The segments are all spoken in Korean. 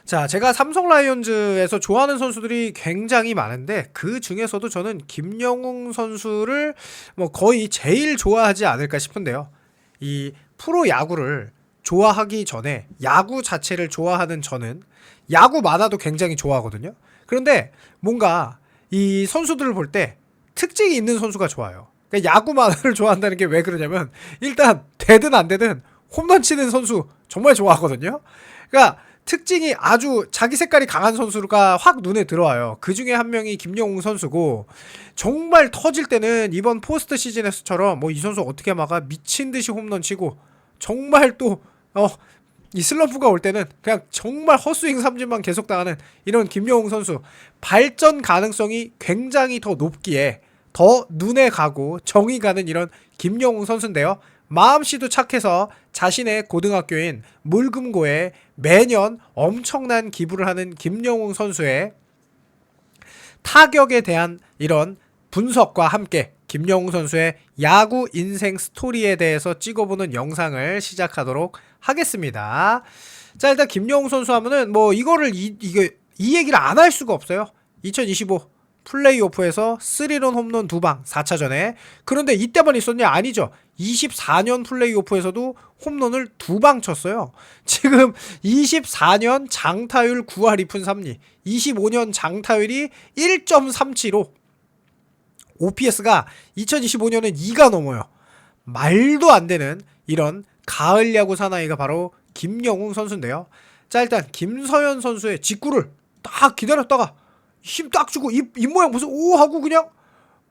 자, 제가 삼성 라이온즈에서 좋아하는 선수들이 굉장히 많은데 그 중에서도 저는 김영웅 선수를 뭐 거의 제일 좋아하지 않을까 싶은데요. 이 프로 야구를 좋아하기 전에 야구 자체를 좋아하는 저는 야구 만화도 굉장히 좋아하거든요. 그런데 뭔가 이 선수들을 볼 때 특징이 있는 선수가 좋아요. 그러니까 야구 만화를 좋아한다는 게 왜 그러냐면 일단 되든 안 되든 홈런 치는 선수 정말 좋아하거든요. 그러니까 특징이 아주 자기 색깔이 강한 선수가 확 눈에 들어와요. 그 중에 한 명이 김영웅 선수고, 정말 터질 때는 이번 포스트 시즌에서처럼 뭐 이 선수 어떻게 막아 미친 듯이 홈런 치고, 정말 또 이 슬럼프가 올 때는 그냥 정말 헛스윙 삼진만 계속 당하는 이런 김영웅 선수, 발전 가능성이 굉장히 더 높기에 더 눈에 가고 정이 가는 이런 김영웅 선수인데요. 마음씨도 착해서 자신의 고등학교인 물금고에 매년 엄청난 기부를 하는 김영웅 선수의 타격에 대한 이런 분석과 함께 김영웅 선수의 야구 인생 스토리에 대해서 찍어보는 영상을 시작하도록 하겠습니다. 자, 일단 김영웅 선수 하면은 뭐 이거를 이 얘기를 안 할 수가 없어요. 2025 플레이오프에서 3런 홈런 2방 4차전에. 그런데 이때만 있었냐? 아니죠. 24년 플레이오프에서도 홈런을 2방 쳤어요. 지금 24년 장타율 9할 2푼 3리, 25년 장타율이 1.37로 OPS가 2025년은 2가 넘어요. 말도 안 되는 이런 가을 야구 사나이가 바로 김영웅 선수인데요. 자, 일단 김서현 선수의 직구를 딱 기다렸다가 힘 딱 주고 입 모양 무슨 오 하고 그냥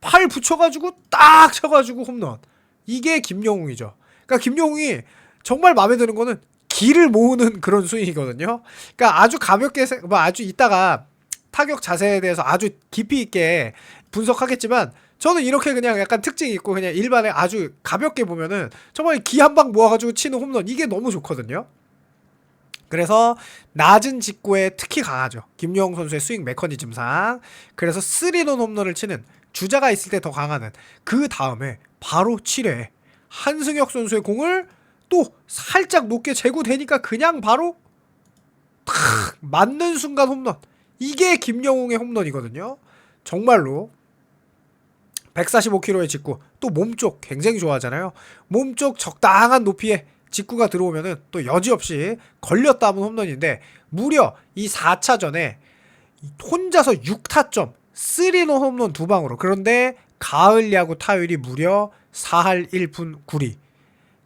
팔 붙여가지고 딱 쳐가지고 홈런. 이게 김영웅이죠. 그러니까 김영웅이 정말 마음에 드는 거는 기를 모으는 그런 스윙이거든요. 그러니까 아주 가볍게 뭐 아주 이따가 타격 자세에 대해서 아주 깊이 있게 분석하겠지만, 저는 이렇게 그냥 약간 특징이 있고 그냥 일반에 아주 가볍게 보면은 정말 기 한 방 모아가지고 치는 홈런, 이게 너무 좋거든요. 그래서 낮은 직구에 특히 강하죠. 김영웅 선수의 스윙 메커니즘상. 그래서 3런 홈런을 치는, 주자가 있을 때 더 강하는. 그 다음에 바로 7회 한승혁 선수의 공을 또 살짝 높게 제구되니까 그냥 바로 탁 맞는 순간 홈런. 이게 김영웅의 홈런이거든요. 정말로 145km의 직구, 또 몸쪽 굉장히 좋아하잖아요. 몸쪽 적당한 높이에 직구가 들어오면은 또 여지없이 걸렸다 하면 홈런인데, 무려 이 4차전에 혼자서 6타점 3런 홈런 2방으로. 그런데 가을 야구 타율이 무려 4할 1푼 9리,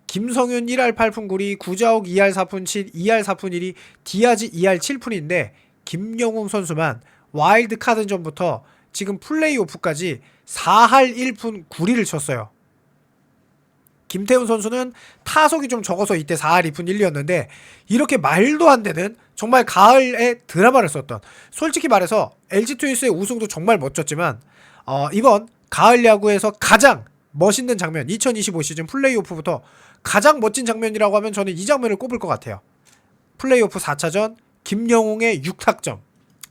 김성윤 1할 8푼 9리, 구자욱 2할 4푼 7, 2할 4푼 1리, 디아즈 2할 7푼인데 김영웅 선수만 와일드카드전부터 지금 플레이오프까지 4할 1푼 9리를 쳤어요. 김태훈 선수는 타석이 좀 적어서 이때 4할 2푼 1리였는데 이렇게 말도 안 되는 정말 가을에 드라마를 썼던, 솔직히 말해서 LG 트윈스의 우승도 정말 멋졌지만 이번 가을 야구에서 가장 멋있는 장면, 2025 시즌 플레이오프부터 가장 멋진 장면이라고 하면 저는 이 장면을 꼽을 것 같아요. 플레이오프 4차전 김영웅의 6타점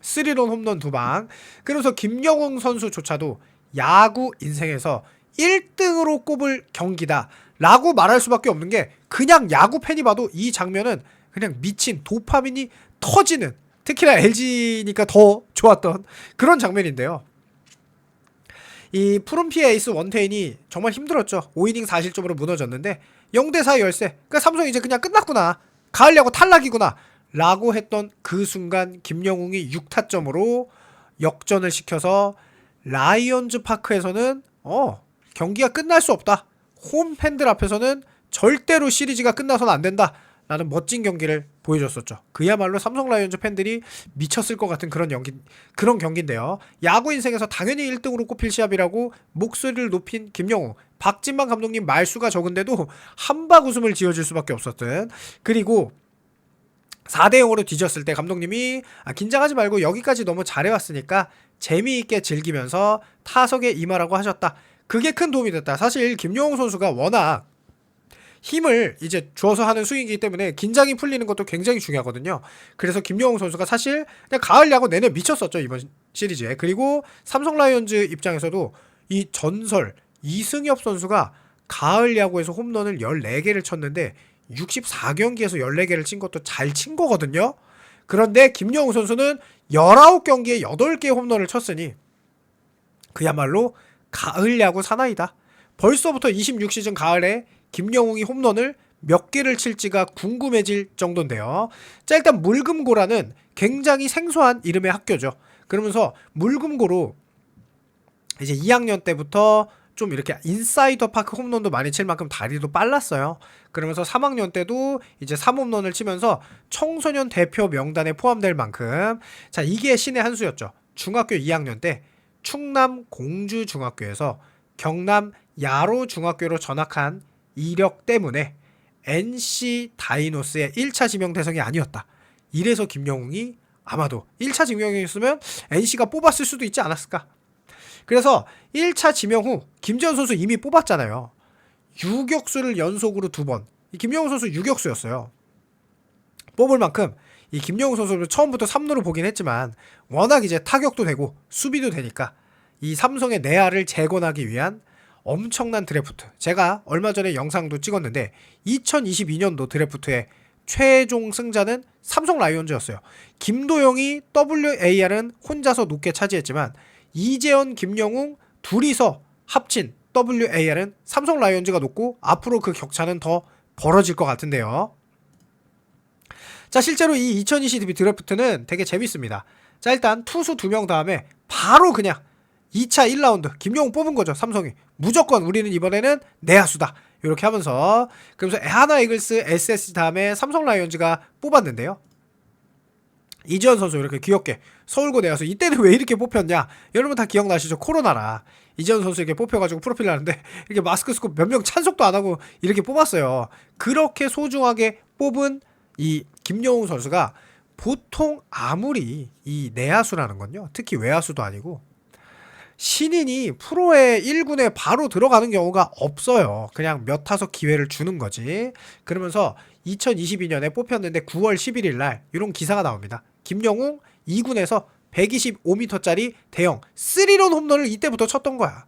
3런 홈런 2방. 그래서 김영웅 선수조차도 야구 인생에서 1등으로 꼽을 경기다 라고 말할 수밖에 없는 게, 그냥 야구 팬이 봐도 이 장면은 그냥 미친 도파민이 터지는, 특히나 LG니까 더 좋았던 그런 장면인데요. 이 푸른피의 에이스 원태인이 정말 힘들었죠. 5이닝 4실점으로 무너졌는데 0대4 열세. 그러니까 삼성 이제 그냥 끝났구나, 가을 야구 탈락이구나 라고 했던 그 순간 김영웅이 6타점으로 역전을 시켜서 라이온즈 파크에서는 경기가 끝날 수 없다, 홈 팬들 앞에서는 절대로 시리즈가 끝나서는 안 된다 라는 멋진 경기를 보여줬었죠. 그야말로 삼성 라이온즈 팬들이 미쳤을 것 같은 그런 경기인데요. 야구 인생에서 당연히 1등으로 꼽힐 시합이라고 목소리를 높인 김영웅. 박진만 감독님 말수가 적은데도 한박 웃음을 지어줄 수밖에 없었던. 그리고 4대0으로 뒤졌을 때 감독님이 긴장하지 말고 여기까지 너무 잘해왔으니까 재미있게 즐기면서 타석에 임하라고 하셨다. 그게 큰 도움이 됐다. 사실 김영웅 선수가 워낙 힘을 이제 주어서 하는 스윙이기 때문에 긴장이 풀리는 것도 굉장히 중요하거든요. 그래서 김영웅 선수가 사실 그냥 가을 야구 내내 미쳤었죠, 이번 시리즈에. 그리고 삼성 라이온즈 입장에서도 이 전설 이승엽 선수가 가을 야구에서 홈런을 14개를 쳤는데 64경기에서 14개를 친 것도 잘 친 거거든요. 그런데 김영웅 선수는 19경기에 8개의 홈런을 쳤으니 그야말로 가을 야구 사나이다. 벌써부터 26시즌 가을에 김영웅이 홈런을 몇 개를 칠지가 궁금해질 정도인데요. 자, 일단 물금고라는 굉장히 생소한 이름의 학교죠. 그러면서 물금고로 이제 2학년 때부터 좀 이렇게 인사이더 파크 홈런도 많이 칠 만큼 다리도 빨랐어요. 그러면서 3학년 때도 이제 3홈런을 치면서 청소년 대표 명단에 포함될 만큼, 자, 이게 신의 한 수였죠. 중학교 2학년 때 충남 공주중학교에서 경남 야로중학교로 전학한 이력 때문에 NC 다이노스의 1차 지명 대상이 아니었다. 이래서 김영웅이 아마도 1차 지명이었으면 NC가 뽑았을 수도 있지 않았을까. 그래서 1차 지명 후 김재현 선수 이미 뽑았잖아요. 유격수를 연속으로 2번. 이 김영웅 선수 유격수였어요. 뽑을 만큼 이 김영웅 선수를 처음부터 3루로 보긴 했지만 워낙 이제 타격도 되고 수비도 되니까 이 삼성의 내야를 재건하기 위한 엄청난 드래프트. 제가 얼마 전에 영상도 찍었는데 2022년도 드래프트의 최종 승자는 삼성 라이온즈였어요. 김도영이 WAR은 혼자서 높게 차지했지만 이재현, 김영웅 둘이서 합친 WAR은 삼성 라이온즈가 높고 앞으로 그 격차는 더 벌어질 것 같은데요. 자, 실제로 이 2022 드래프트는 되게 재밌습니다. 자, 일단 투수 2명 다음에 바로 그냥 2차 1라운드 김영웅 뽑은 거죠. 삼성이 무조건 우리는 이번에는 내야수다 이렇게 하면서, 그러면서 하나 이글스, SSG 다음에 삼성 라이온즈가 뽑았는데요. 이지원 선수 이렇게 귀엽게 서울고 내야수. 이때는 왜 이렇게 뽑혔냐, 여러분 다 기억나시죠? 코로나라 이지원 선수 이렇게 뽑혀가지고 프로필 하는데 이렇게 마스크 쓰고 몇 명 찬속도 안 하고 이렇게 뽑았어요. 그렇게 소중하게 뽑은 이 김영웅 선수가 보통 아무리 이 내야수라는 건요, 특히 외야수도 아니고 신인이 프로의 1군에 바로 들어가는 경우가 없어요. 그냥 몇 타석 기회를 주는 거지. 그러면서 2022년에 뽑혔는데 9월 11일 날 이런 기사가 나옵니다. 김영웅 2군에서 125m짜리 대형 3런 홈런을 이때부터 쳤던 거야.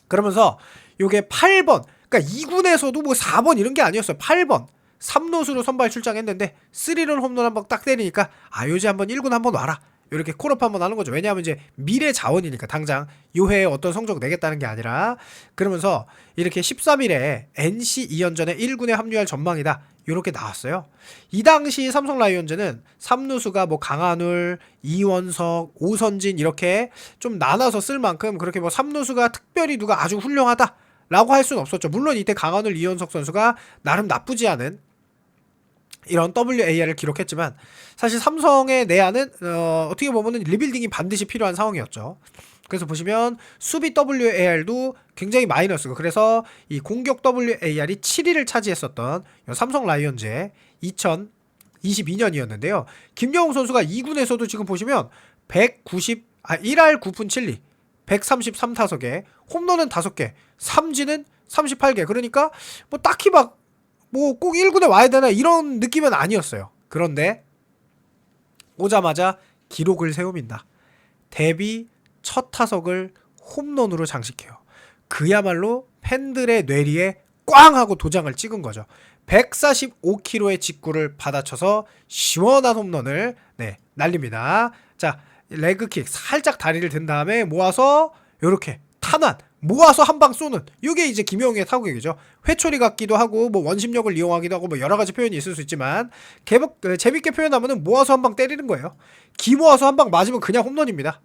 그러면서 요게 8번, 그러니까 2군에서도 뭐 4번 이런 게 아니었어요. 8번 3루수로 선발 출장했는데 3런 홈런 한번 딱 때리니까 아, 요새 한번 1군 한번 와라, 이렇게 콜업 한번 하는 거죠. 왜냐하면 이제 미래 자원이니까 당장 요 해에 어떤 성적 내겠다는 게 아니라. 그러면서 이렇게 13일에 NC 2연전에 1군에 합류할 전망이다 이렇게 나왔어요. 이 당시 삼성 라이온즈는 3루수가 뭐 강한울, 이원석, 오선진 이렇게 좀 나눠서 쓸 만큼 그렇게 뭐 3루수가 특별히 누가 아주 훌륭하다 라고 할 수는 없었죠. 물론 이때 강한울, 이원석 선수가 나름 나쁘지 않은 이런 WAR을 기록했지만 사실 삼성의 내야는 어떻게 보면은 리빌딩이 반드시 필요한 상황이었죠. 그래서 보시면 수비 WAR도 굉장히 마이너스고, 그래서 이 공격 WAR이 7위를 차지했었던 삼성 라이온즈의 2022년이었는데요. 김영웅 선수가 2군에서도 지금 보시면 1할 9푼 7리 133타석에 홈런은 5개, 삼진은 38개. 그러니까 뭐 딱히 막 뭐 꼭 1군에 와야 되나 이런 느낌은 아니었어요. 그런데 오자마자 기록을 세웁니다. 데뷔 첫 타석을 홈런으로 장식해요. 그야말로 팬들의 뇌리에 꽝 하고 도장을 찍은 거죠. 145km의 직구를 받아쳐서 시원한 홈런을 날립니다. 자, 레그킥 살짝 다리를 든 다음에 모아서 요렇게 탄환 모아서 한 방 쏘는, 이게 이제 김영웅의 타구격이죠. 회초리 같기도 하고 뭐 원심력을 이용하기도 하고 뭐 여러 가지 표현이 있을 수 있지만 재밌게 표현하면은 모아서 한 방 때리는 거예요. 기 모아서 한 방 맞으면 그냥 홈런입니다.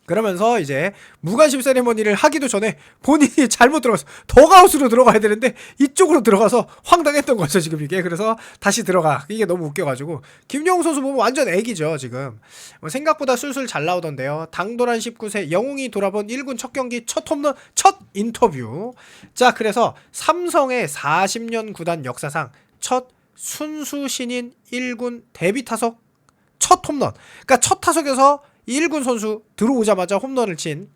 그러면서 이제 무관심 세리머니를 하기도 전에 본인이 잘못 들어가서 덕아웃으로 들어가야 되는데 이쪽으로 들어가서 황당했던 거죠 지금 이게. 그래서 다시 들어가, 이게 너무 웃겨가지고. 김영웅 선수 보면 완전 애기죠 지금. 생각보다 술술 잘 나오던데요. 당돌한 19세 영웅이 돌아본 1군 첫 경기 첫 홈런 첫 인터뷰. 자, 그래서 삼성의 40년 구단 역사상 첫 순수 신인 1군 데뷔 타석 첫 홈런, 그러니까 첫 타석에서 1군 선수 들어오자마자 홈런을 친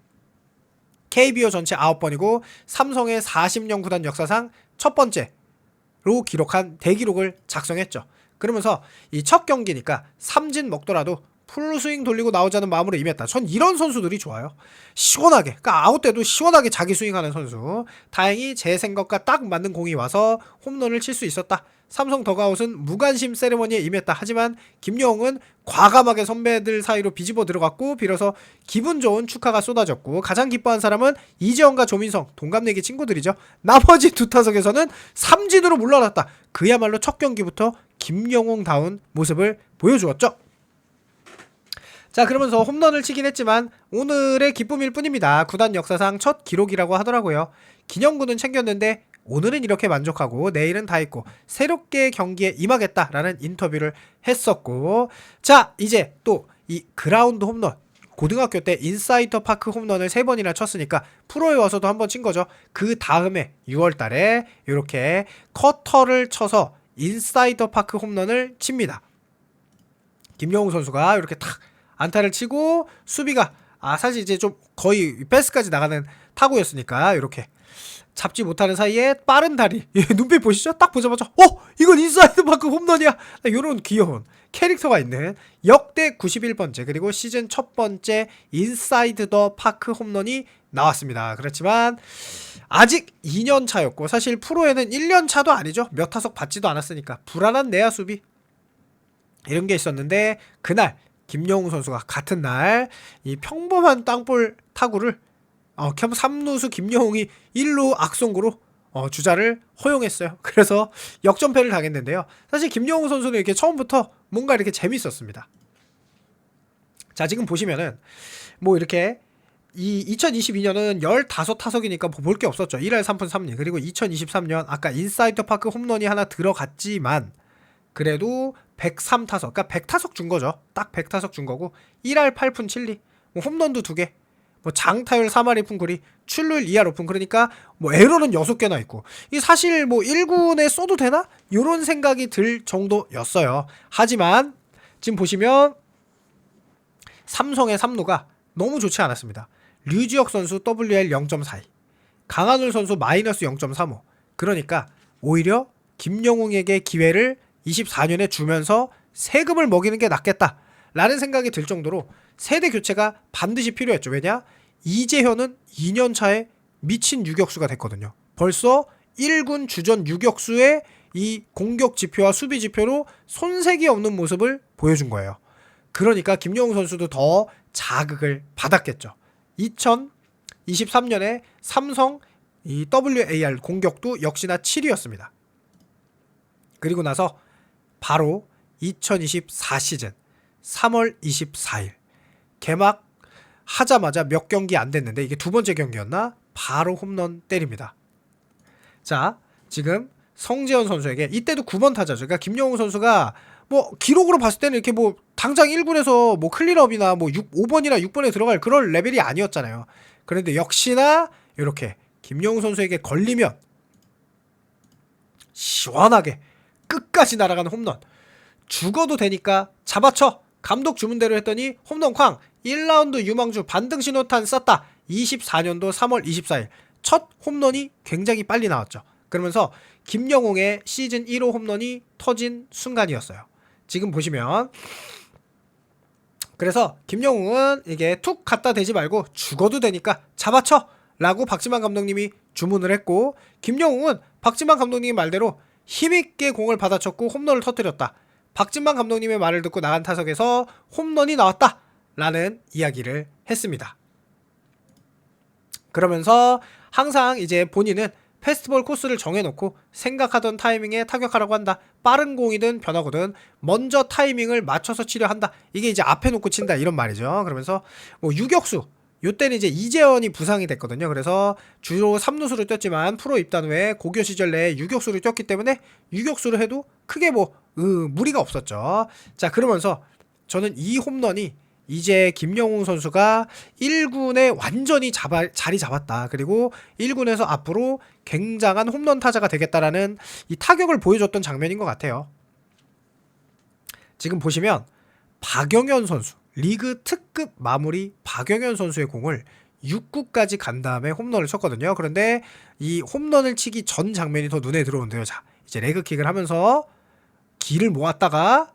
KBO 전체 9번이고 삼성의 40년 구단 역사상 첫 번째로 기록한 대기록을 작성했죠. 그러면서 이 첫 경기니까 삼진 먹더라도 풀스윙 돌리고 나오자는 마음으로 임했다. 전 이런 선수들이 좋아요. 시원하게, 그러니까 아웃 때도 시원하게 자기 스윙하는 선수. 다행히 제 생각과 딱 맞는 공이 와서 홈런을 칠 수 있었다. 삼성 더가웃은 무관심 세레머니에 임했다. 하지만 김영웅은 과감하게 선배들 사이로 비집어 들어갔고 빌어서 기분 좋은 축하가 쏟아졌고 가장 기뻐한 사람은 이재원과 조민성 동갑내기 친구들이죠. 나머지 두 타석에서는 삼진으로 물러났다. 그야말로 첫 경기부터 김영웅다운 모습을 보여주었죠. 자, 그러면서 홈런을 치긴 했지만 오늘의 기쁨일 뿐입니다. 구단 역사상 첫 기록이라고 하더라고요. 기념구는 챙겼는데 오늘은 이렇게 만족하고 내일은 다 있고 새롭게 경기에 임하겠다라는 인터뷰를 했었고, 자, 이제 또 이 그라운드 홈런, 고등학교 때 인사이더 파크 홈런을 3번이나 쳤으니까 프로에 와서도 한번 친 거죠. 그 다음에 6월 달에 이렇게 커터를 쳐서 인사이더 파크 홈런을 칩니다. 김영웅 선수가 이렇게 탁 안타를 치고 수비가 사실 이제 좀 거의 베이스까지 나가는 타구였으니까 이렇게 잡지 못하는 사이에 빠른 다리, 눈빛 보시죠? 딱 보자마자 이건 인사이드 파크 홈런이야, 이런 귀여운 캐릭터가 있는 역대 91번째 그리고 시즌 첫 번째 인사이드 더 파크 홈런이 나왔습니다. 그렇지만 아직 2년 차였고 사실 프로에는 1년 차도 아니죠. 몇 타석 받지도 않았으니까 불안한 내야 수비 이런 게 있었는데, 그날 김영웅 선수가 같은 날 이 평범한 땅볼 타구를 3루수 김영웅이 1루 악송구로 주자를 허용했어요. 그래서 역전패를 당했는데요. 사실 김영웅 선수는 이렇게 처음부터 뭔가 이렇게 재밌었습니다. 자, 지금 보시면은 뭐 이렇게 이 2022년은 15타석이니까 볼 게 없었죠. 1할 3푼 3리. 그리고 2023년 아까 인사이더 파크 홈런이 하나 들어갔지만 그래도 103타석, 그러니까 100타석 준 거죠. 딱 100타석 준 거고 1할 8푼 7리. 뭐 홈런도 2개. 뭐 장타율 3할 2푼 9리, 출루율 2할 5푼, 그러니까 뭐 에러는 6개나 있고, 이 사실 뭐 1군에 써도 되나? 요런 생각이 들 정도였어요. 하지만 지금 보시면 삼성의 3루가 너무 좋지 않았습니다. 류지혁 선수 WR 0.42, 강한울 선수 마이너스 0.35. 그러니까 오히려 김영웅에게 기회를 24년에 주면서 세금을 먹이는 게 낫겠다 라는 생각이 들 정도로 세대 교체가 반드시 필요했죠. 왜냐? 이재현은 2년 차에 미친 유격수가 됐거든요. 벌써 1군 주전 유격수의 이 공격 지표와 수비 지표로 손색이 없는 모습을 보여준 거예요. 그러니까 김영웅 선수도 더 자극을 받았겠죠. 2023년에 삼성 이 WAR 공격도 역시나 7위였습니다. 그리고 나서 바로 2024 시즌 3월 24일 개막 하자마자 몇 경기 안 됐는데 이게 두 번째 경기였나? 바로 홈런 때립니다. 자, 지금 성재현 선수에게 이때도 9번 타자죠. 그러니까 김영웅 선수가 뭐 기록으로 봤을 때는 이렇게 뭐 당장 1군에서 뭐 클린업이나 뭐 5번이나 6번에 들어갈 그런 레벨이 아니었잖아요. 그런데 역시나 이렇게 김영웅 선수에게 걸리면 시원하게 끝까지 날아가는 홈런. 죽어도 되니까 잡아쳐. 감독 주문대로 했더니 홈런 쾅. 1라운드 유망주 반등 신호탄 쐈다. 24년도 3월 24일 첫 홈런이 굉장히 빨리 나왔죠. 그러면서 김영웅의 시즌 1호 홈런이 터진 순간이었어요. 지금 보시면 그래서 김영웅은 이게 툭 갖다 대지 말고 죽어도 되니까 잡아쳐 라고 박지만 감독님이 주문을 했고, 김영웅은 박지만 감독님 말대로 힘있게 공을 받아쳤고 홈런을 터뜨렸다. 박진만 감독님의 말을 듣고 나간 타석에서 홈런이 나왔다 라는 이야기를 했습니다. 그러면서 항상 이제 본인은 페스티벌 코스를 정해놓고 생각하던 타이밍에 타격하라고 한다. 빠른 공이든 변화구든 먼저 타이밍을 맞춰서 치려 한다. 이게 이제 앞에 놓고 친다 이런 말이죠. 그러면서 뭐 유격수, 요때는 이제 이재원이 부상이 됐거든요. 그래서 주로 3루수를 뛰었지만 프로 입단 후에 고교 시절 내에 유격수를 뛰었기 때문에 유격수를 해도 크게 뭐 무리가 없었죠. 자, 그러면서 저는 이 홈런이 이제 김영웅 선수가 1군에 완전히 자리 잡았다. 그리고 1군에서 앞으로 굉장한 홈런 타자가 되겠다라는 이 타격을 보여줬던 장면인 것 같아요. 지금 보시면 박영현 선수, 리그 특급 마무리 박영현 선수의 공을 6구까지 간 다음에 홈런을 쳤거든요. 그런데 이 홈런을 치기 전 장면이 더 눈에 들어오는데요. 자, 이제 레그킥을 하면서 기를 모았다가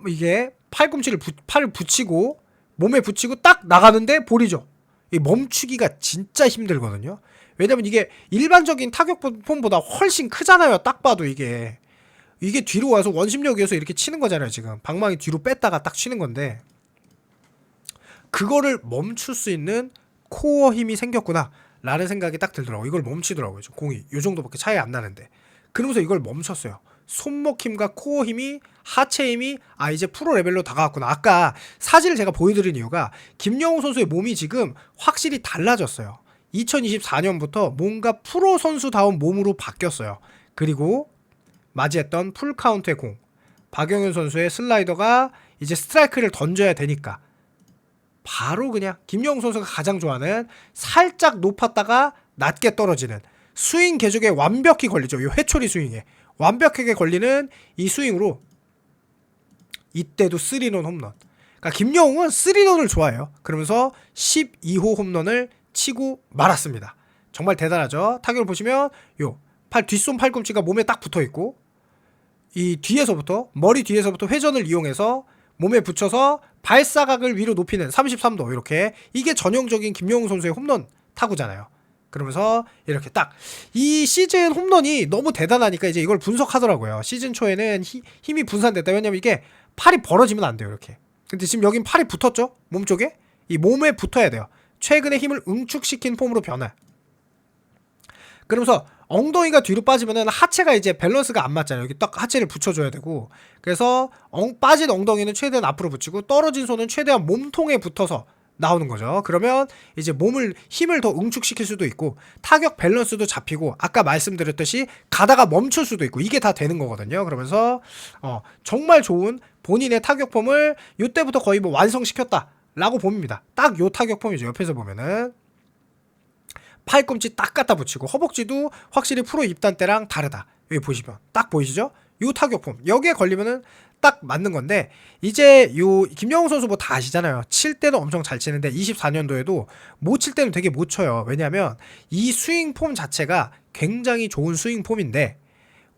이게 팔꿈치를 팔을 붙이고 몸에 붙이고 딱 나가는데 볼이죠. 이 멈추기가 진짜 힘들거든요. 왜냐면 이게 일반적인 타격 폼보다 훨씬 크잖아요. 딱 봐도 이게 이게 뒤로 와서 원심력이어서 이렇게 치는 거잖아요. 지금 방망이 뒤로 뺐다가 딱 치는 건데 그거를 멈출 수 있는 코어 힘이 생겼구나 라는 생각이 딱 들더라고. 이걸 멈추더라고요. 공이 요 정도밖에 차이 안 나는데. 그러면서 이걸 멈췄어요. 손목 힘과 코어 힘이, 하체 힘이 이제 프로 레벨로 다가왔구나. 아까 사진을 제가 보여드린 이유가 김영웅 선수의 몸이 지금 확실히 달라졌어요. 2024년부터 뭔가 프로 선수다운 몸으로 바뀌었어요. 그리고 맞이했던 풀카운트의 공, 박영현 선수의 슬라이더가 이제 스트라이크를 던져야 되니까 바로 그냥 김영웅 선수가 가장 좋아하는 살짝 높았다가 낮게 떨어지는 스윙 궤적에 완벽히 걸리죠. 이 회초리 스윙에 완벽하게 걸리는 이 스윙으로 이때도 3런 홈런. 그러니까 김영웅은 3런을 좋아해요. 그러면서 12호 홈런을 치고 말았습니다. 정말 대단하죠. 타격을 보시면 요 뒷손 팔꿈치가 몸에 딱 붙어있고 이 뒤에서부터 머리 뒤에서부터 회전을 이용해서 몸에 붙여서 발사각을 위로 높이는 33도 이렇게 이게 전형적인 김영웅 선수의 홈런 타구잖아요. 그러면서 이렇게 딱 이 시즌 홈런이 너무 대단하니까 이제 이걸 분석하더라고요. 시즌 초에는 힘이 분산됐다. 왜냐면 이게 팔이 벌어지면 안 돼요. 이렇게. 근데 지금 여긴 팔이 붙었죠? 몸쪽에? 이 몸에 붙어야 돼요. 최근에 힘을 응축시킨 폼으로 변화. 그러면서 엉덩이가 뒤로 빠지면은 하체가 이제 밸런스가 안 맞잖아요. 여기 딱 하체를 붙여줘야 되고. 그래서 빠진 엉덩이는 최대한 앞으로 붙이고 떨어진 손은 최대한 몸통에 붙어서 나오는 거죠. 그러면 이제 힘을 더 응축시킬 수도 있고 타격 밸런스도 잡히고 아까 말씀드렸듯이 가다가 멈출 수도 있고 이게 다 되는 거거든요. 그러면서 정말 좋은 본인의 타격폼을 이때부터 거의 뭐 완성시켰다라고 봅니다. 딱 요 타격폼이죠. 옆에서 보면은 팔꿈치 딱 갖다 붙이고 허벅지도 확실히 프로 입단 때랑 다르다. 여기 보시면 딱 보이시죠? 요 타격폼 여기에 걸리면은 딱 맞는 건데 이제 요 김영웅 선수 뭐 다 아시잖아요. 칠 때는 엄청 잘 치는데 24년도에도 못 칠 때는 되게 못 쳐요. 왜냐면 이 스윙 폼 자체가 굉장히 좋은 스윙 폼인데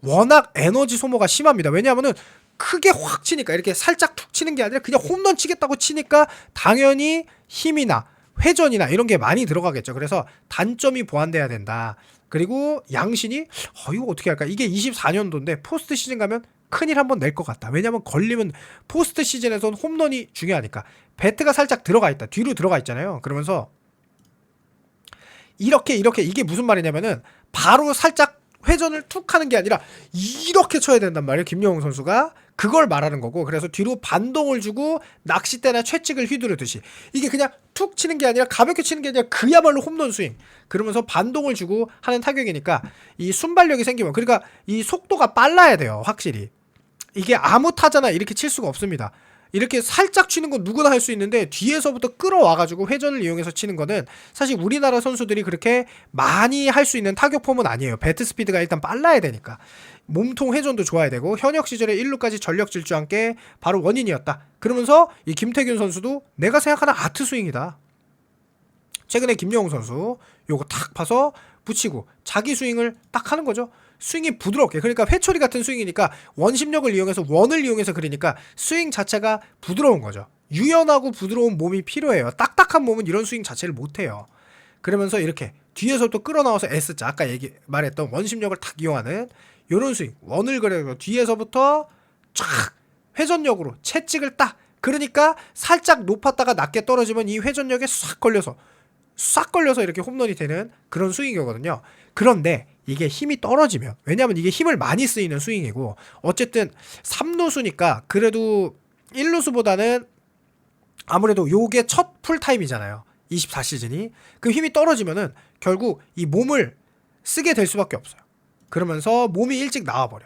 워낙 에너지 소모가 심합니다. 왜냐면은 크게 확 치니까 이렇게 살짝 툭 치는 게 아니라 그냥 홈런 치겠다고 치니까 당연히 힘이나 회전이나 이런 게 많이 들어가겠죠. 그래서 단점이 보완돼야 된다. 그리고 양신이 이거 어떻게 할까? 이게 24년도인데 포스트 시즌 가면 큰일 한번 낼 것 같다. 왜냐면 걸리면 포스트 시즌에선 홈런이 중요하니까 배트가 살짝 들어가 있다. 뒤로 들어가 있잖아요. 그러면서 이렇게 이게 무슨 말이냐면은 바로 살짝 회전을 툭 하는 게 아니라 이렇게 쳐야 된단 말이에요. 김영웅 선수가 그걸 말하는 거고 그래서 뒤로 반동을 주고 낚싯대나 채찍을 휘두르듯이 이게 그냥 툭 치는 게 아니라 가볍게 치는 게 아니라 그야말로 홈런 스윙 그러면서 반동을 주고 하는 타격이니까 이 순발력이 생기면 그러니까 이 속도가 빨라야 돼요. 확실히 이게 아무 타자나 이렇게 칠 수가 없습니다. 이렇게 살짝 치는 건 누구나 할 수 있는데 뒤에서부터 끌어와가지고 회전을 이용해서 치는 거는 사실 우리나라 선수들이 그렇게 많이 할 수 있는 타격폼은 아니에요. 배트 스피드가 일단 빨라야 되니까 몸통 회전도 좋아야 되고 현역 시절에 1루까지 전력 질주한 게 바로 원인이었다. 그러면서 이 김태균 선수도 내가 생각하는 아트 스윙이다. 최근에 김영웅 선수 요거 탁 파서 붙이고 자기 스윙을 딱 하는 거죠. 스윙이 부드럽게 그러니까 회초리 같은 스윙이니까 원심력을 이용해서 원을 이용해서 그러니까 스윙 자체가 부드러운 거죠. 유연하고 부드러운 몸이 필요해요. 딱딱한 몸은 이런 스윙 자체를 못해요. 그러면서 이렇게 뒤에서 또 끌어나와서 S자 아까 말했던 원심력을 탁 이용하는 요런 스윙 원을 그려서 뒤에서부터 쫙 회전력으로 채찍을 딱 그러니까 살짝 높았다가 낮게 떨어지면 이 회전력에 싹 걸려서 이렇게 홈런이 되는 그런 스윙이거든요. 그런데 이게 힘이 떨어지면 왜냐면 이게 힘을 많이 쓰이는 스윙이고 어쨌든 3루수니까 그래도 1루수보다는 아무래도 요게 첫 풀타임이잖아요. 24시즌이 그 힘이 떨어지면은 결국 이 몸을 쓰게 될 수밖에 없어요. 그러면서 몸이 일찍 나와버려.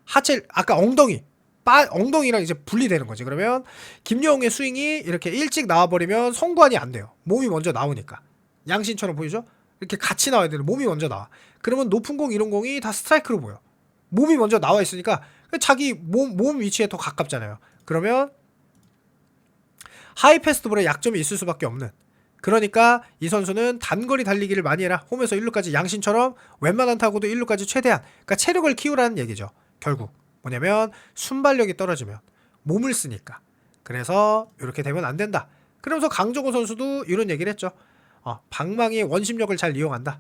하체 아까 엉덩이랑 이제 분리되는 거지. 그러면 김영웅의 스윙이 이렇게 일찍 나와버리면 성구안이 안 돼요. 몸이 먼저 나오니까. 양신처럼 보이죠? 이렇게 같이 나와야 되는 몸이 먼저 나와. 그러면 높은 공 이런 공이 다 스트라이크로 보여. 몸이 먼저 나와 있으니까 자기 몸 위치에 더 가깝잖아요. 그러면 하이 패스트볼에 약점이 있을 수밖에 없는. 그러니까 이 선수는 단거리 달리기를 많이 해라. 홈에서 1루까지 양신처럼 웬만한 타구도 1루까지 최대한. 그러니까 체력을 키우라는 얘기죠. 결국 뭐냐면 순발력이 떨어지면 몸을 쓰니까. 그래서 이렇게 되면 안 된다. 그러면서 강정호 선수도 이런 얘기를 했죠. 방망이의 원심력을 잘 이용한다.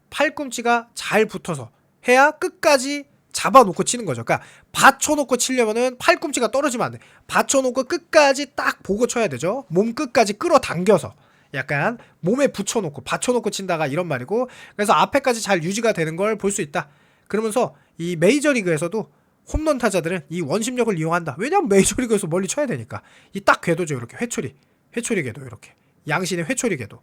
팔꿈치가 잘 붙어서 해야 끝까지 잡아놓고 치는 거죠. 그러니까 받쳐놓고 치려면은 팔꿈치가 떨어지면 안 돼. 받쳐놓고 끝까지 딱 보고 쳐야 되죠. 몸 끝까지 끌어당겨서 약간 몸에 붙여놓고 받쳐놓고 친다가 이런 말이고, 그래서 앞에까지 잘 유지가 되는 걸 볼 수 있다. 그러면서 이 메이저리그에서도 홈런 타자들은 이 원심력을 이용한다. 왜냐면 메이저리그에서 멀리 쳐야 되니까. 이 딱 궤도죠. 이렇게 회초리 궤도, 이렇게 양신의 회초리 궤도.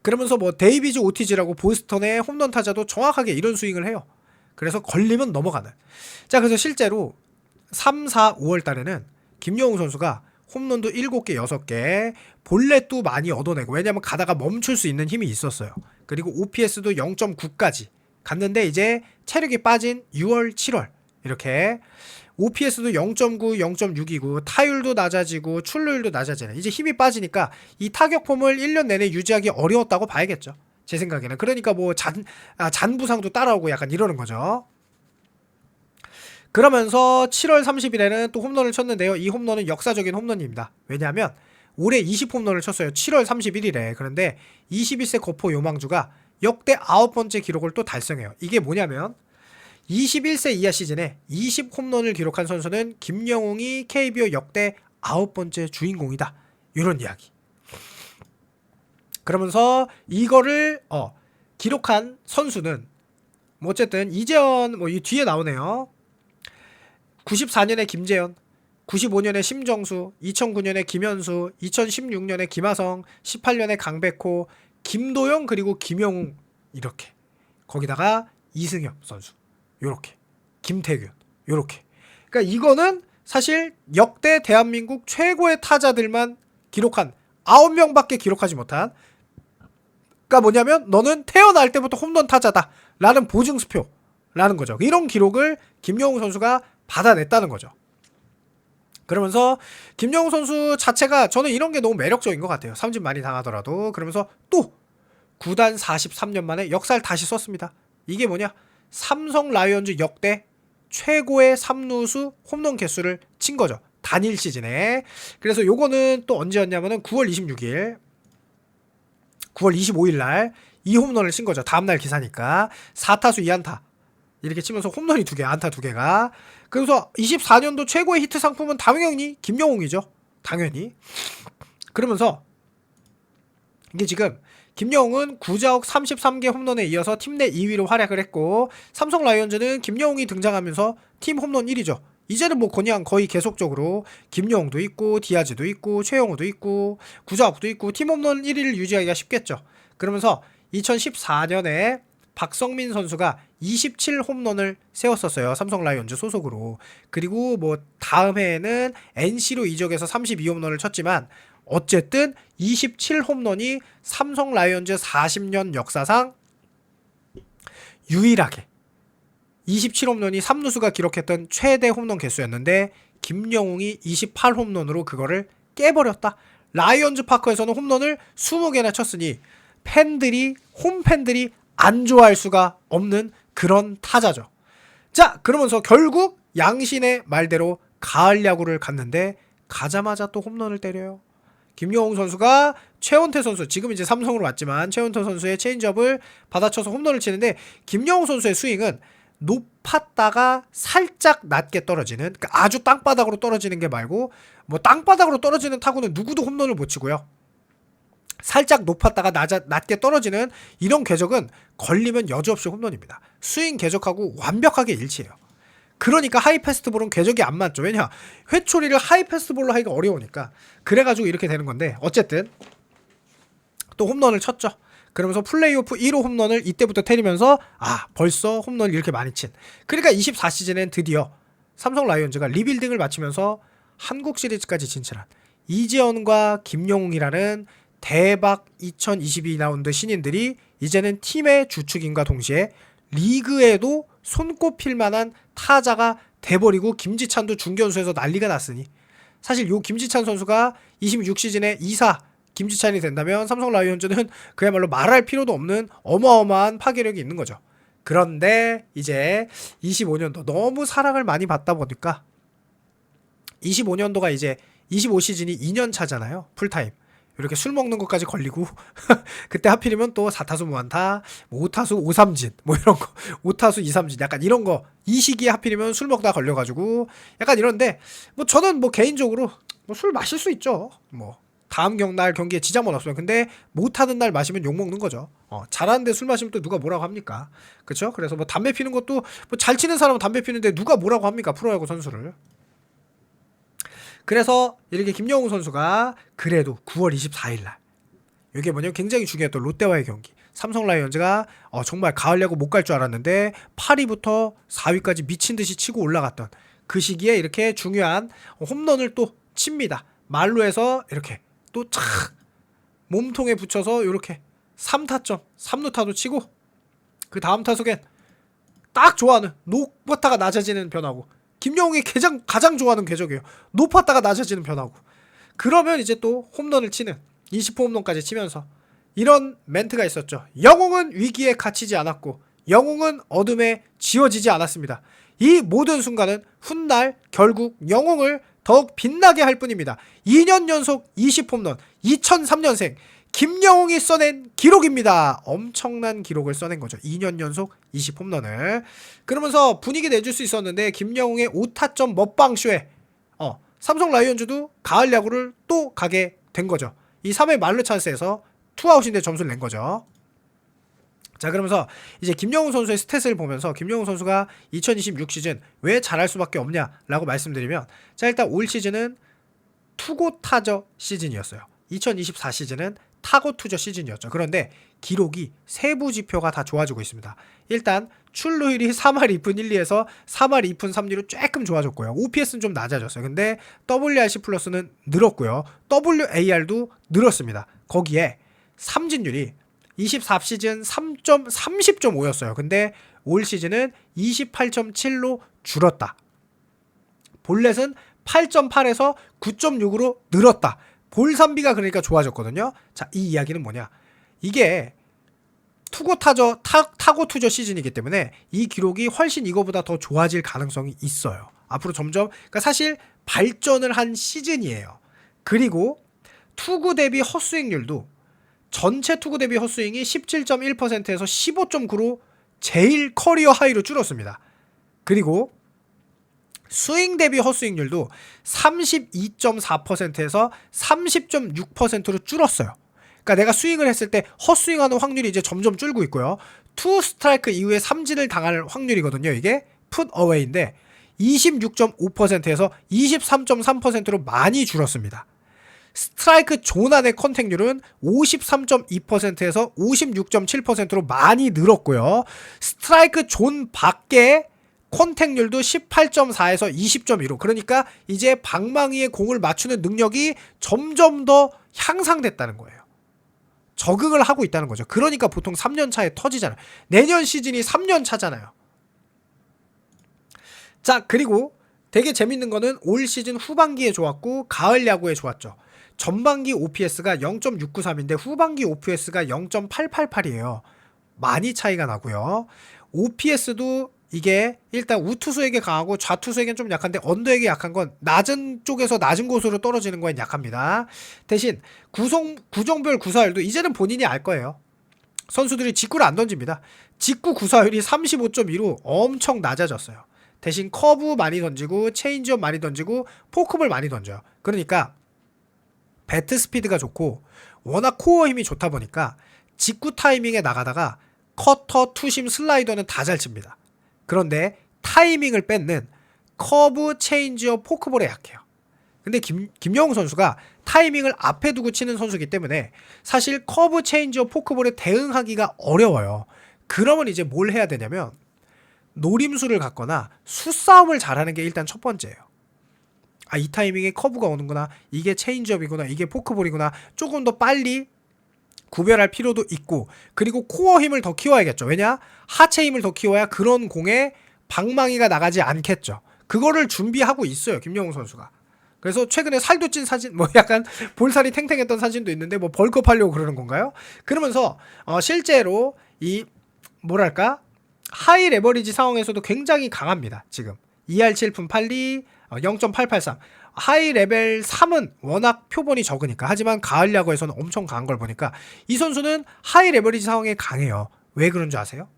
그러면서 뭐 데이비즈 오티즈라고 보스턴의 홈런 타자도 정확하게 이런 스윙을 해요. 그래서 걸리면 넘어가는. 자, 그래서 실제로 3, 4, 5월 달에는 김영웅 선수가 홈런도 7개, 6개, 볼넷도 많이 얻어내고, 왜냐면 가다가 멈출 수 있는 힘이 있었어요. 그리고 OPS도 0.9까지 갔는데, 이제 체력이 빠진 6월, 7월 이렇게 OPS도 0.9, 0.6이고 타율도 낮아지고 출루율도 낮아지네. 이제 힘이 빠지니까 이 타격폼을 1년 내내 유지하기 어려웠다고 봐야겠죠. 제 생각에는. 그러니까 뭐 잔부상도 따라오고 약간 이러는 거죠. 그러면서 7월 30일에는 또 홈런을 쳤는데요. 이 홈런은 역사적인 홈런입니다. 왜냐하면 올해 20홈런을 쳤어요. 7월 31일에. 그런데 21세 거포 요망주가 역대 9번째 기록을 또 달성해요. 이게 뭐냐면 21세 이하 시즌에 20홈런을 기록한 선수는 김영웅이 KBO 역대 9번째 주인공이다. 이런 이야기. 그러면서 이거를 기록한 선수는 뭐 어쨌든 이재현, 뭐 이 뒤에 나오네요. 94년에 김재현, 95년에 심정수, 2009년에 김현수, 2016년에 김하성, 18년에 강백호, 김도영, 그리고 김영웅, 이렇게. 거기다가 이승엽 선수, 요렇게. 김태균, 요렇게. 그러니까 이거는 사실 역대 대한민국 최고의 타자들만 기록한 9명밖에 기록하지 못한, 그러니까 뭐냐면 너는 태어날 때부터 홈런 타자다 라는 보증수표라는 거죠. 이런 기록을 김영웅 선수가 받아냈다는 거죠. 그러면서 김영웅 선수 자체가 저는 이런 게 너무 매력적인 것 같아요. 삼진 많이 당하더라도. 그러면서 또 구단 43년 만에 역사를 다시 썼습니다. 이게 뭐냐? 삼성 라이온즈 역대 최고의 3루수 홈런 개수를 친 거죠. 단일 시즌에. 그래서 요거는 또 언제였냐면은 9월 26일 9월 25일 날 이 홈런을 친 거죠. 다음날 기사니까. 4타수 2안타 이렇게 치면서 홈런이 2개, 안타 2개가. 그래서 24년도 최고의 히트 상품은 당연히 김영웅이죠. 당연히. 그러면서 이게 지금 김영웅은 9자억 33개 홈런에 이어서 팀 내 2위로 활약을 했고, 삼성 라이온즈는 김영웅이 등장하면서 팀 홈런 1위죠. 이제는 뭐 그냥 거의 계속적으로 김영웅도 있고 디아즈도 있고 최영우도 있고 구자욱도 있고 팀 홈런 1위를 유지하기가 쉽겠죠. 그러면서 2014년에 박성민 선수가 27홈런을 세웠었어요. 삼성 라이온즈 소속으로. 그리고 뭐 다음 해에는 NC로 이적해서 32홈런을 쳤지만 어쨌든 27홈런이 삼성 라이온즈 40년 역사상 유일하게 27홈런이 3루수가 기록했던 최대 홈런 개수였는데 김영웅이 28홈런으로 그거를 깨버렸다. 라이온즈 파크에서는 홈런을 20개나 쳤으니 홈팬들이 안 좋아할 수가 없는 그런 타자죠. 자, 그러면서 결국 양신의 말대로 가을 야구를 갔는데 가자마자 또 홈런을 때려요. 김영웅 선수가 최원태 선수, 지금 이제 삼성으로 왔지만 최원태 선수의 체인지업을 받아쳐서 홈런을 치는데, 김영웅 선수의 스윙은 높았다가 살짝 낮게 떨어지는, 그러니까 아주 땅바닥으로 떨어지는 게 말고, 뭐 땅바닥으로 떨어지는 타구는 누구도 홈런을 못 치고요. 살짝 높았다가 낮게 떨어지는 이런 궤적은 걸리면 여지없이 홈런입니다. 스윙 궤적하고 완벽하게 일치해요. 그러니까 하이패스트볼은 궤적이 안 맞죠. 왜냐? 회초리를 하이패스트볼로 하기가 어려우니까. 그래가지고 이렇게 되는 건데, 어쨌든 또 홈런을 쳤죠. 그러면서 플레이오프 1호 홈런을 이때부터 때리면서 벌써 홈런을 이렇게 많이 친. 그러니까 24시즌엔 드디어 삼성 라이온즈가 리빌딩을 마치면서 한국 시리즈까지 진출한 이재현과 김영웅이라는 대박 2022 라운드 신인들이 이제는 팀의 주축인과 동시에 리그에도 손꼽힐 만한 타자가 돼버리고, 김지찬도 중견수에서 난리가 났으니, 사실 요 김지찬 선수가 26시즌에 2사 김지찬이 된다면 삼성 라이온즈는 그야말로 말할 필요도 없는 어마어마한 파괴력이 있는 거죠. 그런데 이제 25년도 너무 사랑을 많이 받다 보니까 25년도가 이제 25시즌이 2년 차잖아요. 풀타임. 이렇게 술 먹는 것까지 걸리고 그때 하필이면 또 4타수 무안타, 뭐 5타수 5삼진 뭐 이런 거 5타수 2삼진 약간 이런 거 이 시기에 하필이면 술 먹다 걸려가지고 약간 이런데 뭐 저는 뭐 개인적으로 뭐 술 마실 수 있죠. 뭐 다음 날 경기에 지장은 없어요. 근데 못하는 날 마시면 욕먹는 거죠. 잘하는데 술 마시면 또 누가 뭐라고 합니까? 그쵸? 그래서 뭐 담배 피는 것도 뭐 잘 치는 사람은 담배 피는데 누가 뭐라고 합니까? 프로야구 선수를. 그래서 이렇게 김영웅 선수가 그래도 9월 24일 날 이게 뭐냐면 굉장히 중요했던 롯데와의 경기. 삼성 라이온즈가 정말 가을 야구 못 갈 줄 알았는데 8위부터 4위까지 미친 듯이 치고 올라갔던 그 시기에 이렇게 중요한 홈런을 또 칩니다. 말루에서 이렇게 또 착 몸통에 붙여서 이렇게 3타점 3루타도 치고 그 다음 타석엔 딱 좋아하는 높았다가 낮아지는 변화고 김영웅이 가장 좋아하는 궤적이에요. 높았다가 낮아지는 변화고 그러면 이제 또 홈런을 치는 20호 홈런까지 치면서 이런 멘트가 있었죠. 영웅은 위기에 갇히지 않았고 영웅은 어둠에 지워지지 않았습니다. 이 모든 순간은 훗날 결국 영웅을 더욱 빛나게 할 뿐입니다. 2년 연속 20홈런 2003년생 김영웅이 써낸 기록입니다. 엄청난 기록을 써낸 거죠. 2년 연속 20홈런을. 그러면서 분위기 내줄 수 있었는데 김영웅의 5타점 먹방쇼에 삼성 라이온즈도 가을 야구를 또 가게 된 거죠. 이 3회 말루 찬스에서 투아웃인데 점수를 낸 거죠. 자, 그러면서 이제 김영웅 선수의 스탯을 보면서 김영웅 선수가 2026 시즌 왜 잘할 수밖에 없냐라고 말씀드리면, 자, 일단 올 시즌은 투고 타저 시즌이었어요. 2024 시즌은 타고 투저 시즌이었죠. 그런데 기록이 세부 지표가 다 좋아지고 있습니다. 일단 출루율이 3할 2푼 1, 2에서 3할 2푼 3리로 조금 좋아졌고요. OPS는 좀 낮아졌어요. 근데 WRC 플러스는 늘었고요. WAR도 늘었습니다. 거기에 삼진율이 24시즌 30.5였어요. 근데 올 시즌은 28.7로 줄었다. 볼넷은 8.8에서 9.6으로 늘었다. 볼삼비가 그러니까 좋아졌거든요. 자, 이 이야기는 뭐냐? 이게 타고 투저 시즌이기 때문에 이 기록이 훨씬 이거보다 더 좋아질 가능성이 있어요. 앞으로 점점, 그러니까 사실 발전을 한 시즌이에요. 그리고 투구 대비 헛스윙률도 전체 투구 대비 헛스윙이 17.1%에서 15.9로 제일 커리어 하이로 줄었습니다. 그리고 스윙 대비 헛스윙률도 32.4%에서 30.6%로 줄었어요. 그러니까 내가 스윙을 했을 때 헛스윙하는 확률이 이제 점점 줄고 있고요. 투 스트라이크 이후에 삼진을 당할 확률이거든요. 이게 풋 어웨이인데 26.5%에서 23.3%로 많이 줄었습니다. 스트라이크 존 안의 컨택률은 53.2%에서 56.7%로 많이 늘었고요. 스트라이크 존 밖에 컨택률도 18.4에서 20.2로, 그러니까 이제 방망이에 공을 맞추는 능력이 점점 더 향상됐다는 거예요. 적응을 하고 있다는 거죠. 그러니까 보통 3년 차에 터지잖아요. 내년 시즌이 3년 차잖아요. 자, 그리고 되게 재밌는 거는 올 시즌 후반기에 좋았고 가을 야구에 좋았죠. 전반기 OPS가 0.693인데 후반기 OPS가 0.888이에요. 많이 차이가 나고요. OPS도 이게 일단 우투수에게 강하고 좌투수에게는 좀 약한데 언더에게 약한 건 낮은 쪽에서 낮은 곳으로 떨어지는 거엔 약합니다. 대신 구종별 구사율도 이제는 본인이 알 거예요. 선수들이 직구를 안 던집니다. 직구 구사율이 35.2로 엄청 낮아졌어요. 대신 커브 많이 던지고 체인지업 많이 던지고 포크볼 많이 던져요. 그러니까 배트 스피드가 좋고 워낙 코어 힘이 좋다 보니까 직구 타이밍에 나가다가 커터, 투심, 슬라이더는 다 잘 칩니다. 그런데 타이밍을 뺏는 커브, 체인지업, 포크볼에 약해요. 근데 김영웅 선수가 타이밍을 앞에 두고 치는 선수이기 때문에 사실 커브, 체인지업, 포크볼에 대응하기가 어려워요. 그러면 이제 뭘 해야 되냐면 노림수를 갖거나 수싸움을 잘하는 게 일단 첫 번째예요. 아, 이 타이밍에 커브가 오는구나, 이게 체인지업이구나, 이게 포크볼이구나, 조금 더 빨리 구별할 필요도 있고, 그리고 코어 힘을 더 키워야겠죠. 왜냐? 하체 힘을 더 키워야 그런 공에 방망이가 나가지 않겠죠. 그거를 준비하고 있어요, 김영웅 선수가. 그래서 최근에 살도 찐 사진, 뭐 약간 볼살이 탱탱했던 사진도 있는데 뭐 벌크업 하려고 그러는 건가요? 그러면서 실제로 이 뭐랄까 하이 레버리지 상황에서도 굉장히 강합니다. 지금 2할 7푼 8리, 0.883. 하이 레벨 3은 워낙 표본이 적으니까. 하지만 가을 야구에서는 엄청 강한 걸 보니까 이 선수는 하이 레버리지 상황에 강해요. 왜 그런 줄 아세요?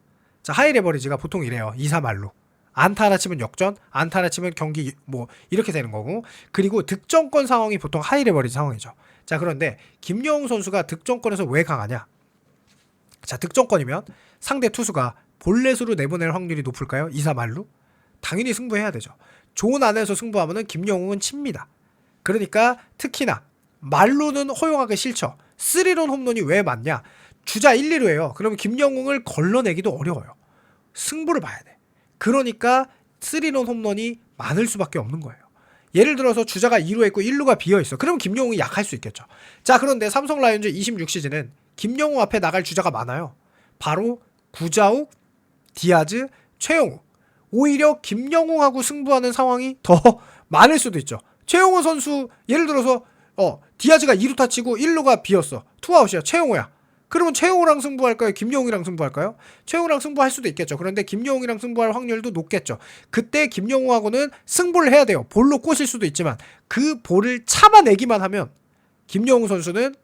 자, 하이 레버리지가 보통 이래요. 2-3할로. 안타 하나 치면 역전, 안타 하나 치면 경기 뭐 이렇게 되는 거고, 그리고 득점권 상황이 보통 하이 레버리지 상황이죠. 자, 그런데 김영웅 선수가 득점권에서 왜 강하냐? 자, 득점권이면 상대 투수가 볼넷으로 내보낼 확률이 높을까요? 2-3할로? 당연히 승부해야 되죠. 존 안에서 승부하면은 김영웅은 칩니다. 그러니까 특히나 말로는 허용하기 싫죠. 3런 홈런이 왜 많냐? 주자 1, 2루예요. 그러면 김영웅을 걸러내기도 어려워요. 승부를 봐야 돼. 그러니까 3런 홈런이 많을 수밖에 없는 거예요. 예를 들어서 주자가 2루에 있고 1루가 비어있어. 그러면 김영웅이 약할 수 있겠죠. 자, 그런데 삼성 라이온즈 26시즌은 김영웅 앞에 나갈 주자가 많아요. 바로 구자욱, 디아즈, 최영우. 오히려 김영웅하고 승부하는 상황이 더 많을 수도 있죠. 최영우 선수 예를 들어서 디아즈가 2루타 치고 1루가 비었어. 투아웃이야. 최영우야. 그러면 최영우랑 승부할까요? 김영웅이랑 승부할까요? 최영우랑 승부할 수도 있겠죠. 그런데 김영웅이랑 승부할 확률도 높겠죠. 그때 김영웅하고는 승부를 해야 돼요. 볼로 꼬실 수도 있지만 그 볼을 참아내기만 하면 김영웅 선수는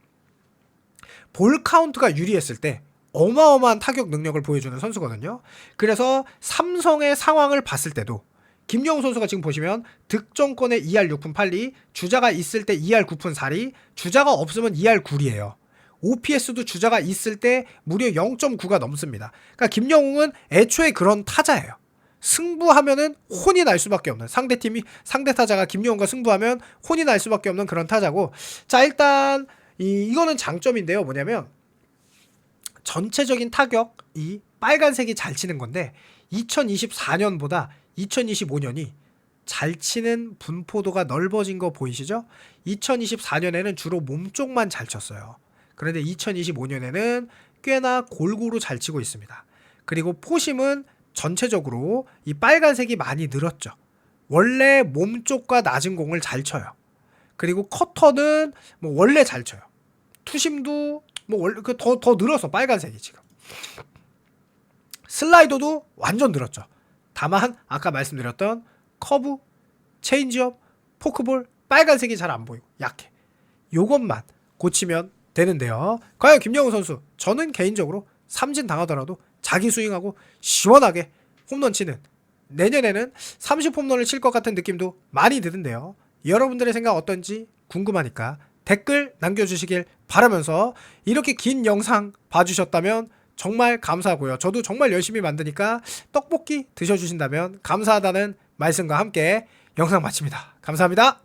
볼 카운트가 유리했을 때 어마어마한 타격 능력을 보여주는 선수거든요. 그래서 삼성의 상황을 봤을 때도 김영웅 선수가 지금 보시면 득점권에 2할 6푼 8리, 주자가 있을 때 2할 9푼 4리, 주자가 없으면 2할 9리예요. OPS도 주자가 있을 때 무려 0.9가 넘습니다. 그러니까 김영웅은 애초에 그런 타자예요. 승부하면은 혼이 날 수밖에 없는, 상대 타자가 김영웅과 승부하면 혼이 날 수밖에 없는 그런 타자고, 자, 일단 이거는 장점인데요. 뭐냐면 전체적인 타격이 빨간색이 잘 치는 건데 2024년보다 2025년이 잘 치는 분포도가 넓어진 거 보이시죠? 2024년에는 주로 몸쪽만 잘 쳤어요. 그런데 2025년에는 꽤나 골고루 잘 치고 있습니다. 그리고 포심은 전체적으로 이 빨간색이 많이 늘었죠. 원래 몸쪽과 낮은 공을 잘 쳐요. 그리고 커터는 뭐 원래 잘 쳐요. 투심도 뭐 원래 더 늘었어. 빨간색이 지금. 슬라이더도 완전 늘었죠. 다만 아까 말씀드렸던 커브, 체인지업, 포크볼 빨간색이 잘 안 보이고 약해. 요것만 고치면 되는데요. 과연 김영웅 선수, 저는 개인적으로 삼진 당하더라도 자기 스윙하고 시원하게 홈런 치는, 내년에는 30홈런을 칠 것 같은 느낌도 많이 드는데요. 여러분들의 생각 어떤지 궁금하니까 댓글 남겨주시길 바라면서, 이렇게 긴 영상 봐주셨다면 정말 감사하고요. 저도 정말 열심히 만드니까 떡볶이 드셔주신다면 감사하다는 말씀과 함께 영상 마칩니다. 감사합니다.